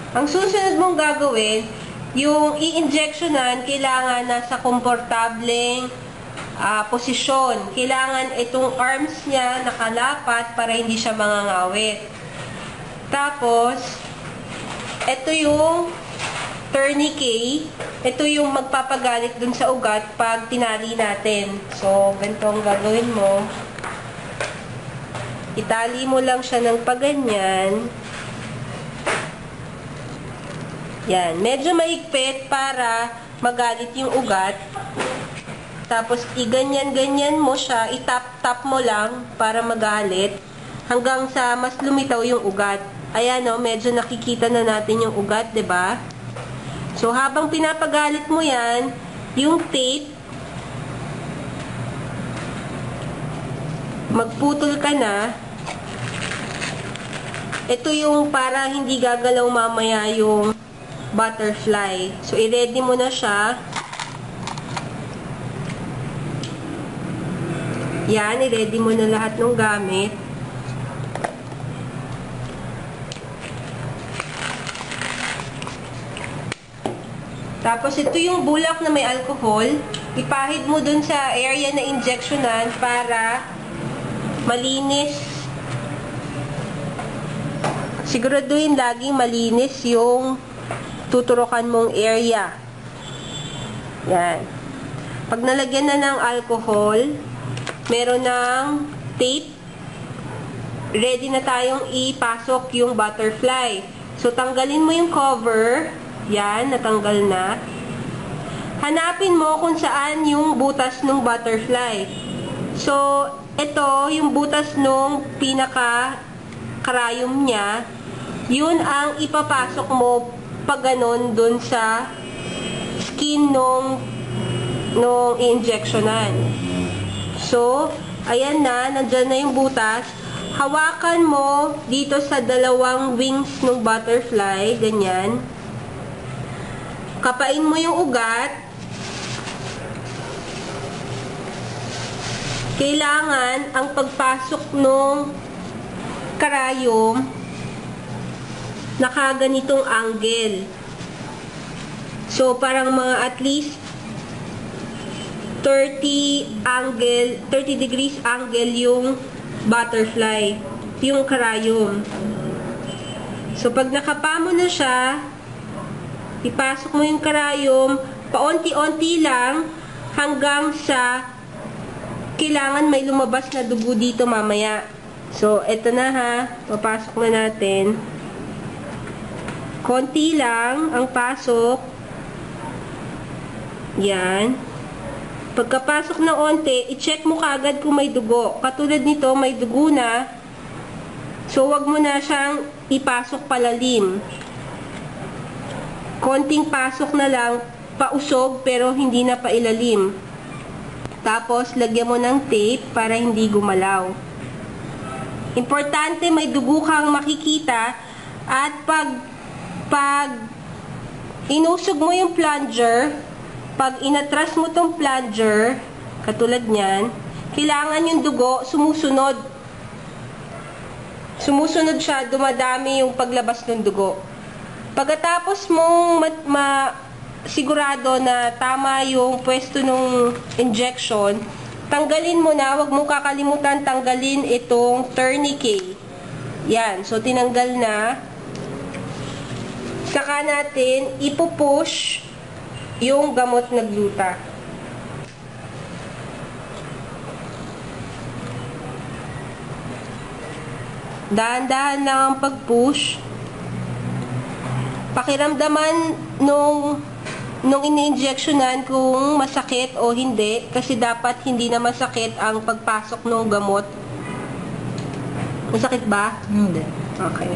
Ang susunod mong gagawin, yung i-injectionan, kailangan nasa komportableng posisyon. Kailangan itong arms niya nakalapat para hindi siya mangangawit. Tapos, ito yung tourniquet. Ito yung magpapagalit dun sa ugat pag tinali natin. So, ganito ang gagawin mo. Itali mo lang siya ng paganyan. Yan. Medyo mahigpit para magalit yung ugat. Tapos, iganyan-ganyan mo siya. Itap-tap mo lang para magalit. Hanggang sa mas lumitaw yung ugat. Ayan o, medyo nakikita na natin yung ugat, 'di ba? So, habang pinapagalit mo yan, yung tape, magputol ka na. Ito yung para hindi gagalaw mamaya yung butterfly. So, i-ready mo na siya. Yan, i-ready mo na lahat ng gamit. Tapos, ito yung bulak na may alcohol. Ipahid mo dun sa area na injectionan para malinis. Siguraduhin laging malinis yung tuturukan mong area. Yan. Pag nalagyan na ng alcohol, meron ng tape, ready na tayong ipasok yung butterfly. So, tanggalin mo yung cover. Yan, natanggal na. Hanapin mo kung saan yung butas ng butterfly. So, ito, yung butas nung pinaka-karayom niya, yun ang ipapasok mo pag ganon dun sa skin nung i-injectionan. So, ayan na, nandyan na yung butas. Hawakan mo dito sa dalawang wings ng butterfly, ganyan. Kapain mo yung ugat. Kailangan ang pagpasok ng karayom nakaganitong angle. So, parang mga at least 30 degrees angle yung butterfly, yung karayom. So, pag nakapa mo na siya, ipasok mo yung karayom, paunti-unti lang, hanggang sa kailangan may lumabas na dugo dito mamaya. So, eto na ha. Papasok na natin. Konti lang ang pasok. Yan. Pagkapasok ng onte, i-check mo kaagad kung may dugo. Katulad nito, may dugo na. So, wag mo na siyang ipasok palalim. Konting pasok na lang, pausog pero hindi na pailalim. Tapos, lagyan mo ng tape para hindi gumalaw. Importante, may dugo kang makikita. At pag inusog mo yung plunger, pag inatras mo tong plunger, katulad niyan, kailangan yung dugo sumusunod. Sumusunod siya, dumadami yung paglabas ng dugo. Pagkatapos mong sigurado na tama yung pwesto ng injection, tanggalin mo na, huwag mong kakalimutan tanggalin itong tourniquet. Yan, so tinanggal na. Saka natin ipupush yung gamot na gluta. Dahan-dahan lang ang pag-push. Pakiramdaman nung ini-injectionan kung masakit o hindi, kasi dapat hindi na masakit ang pagpasok ng gamot. Masakit ba? Hindi. Okay.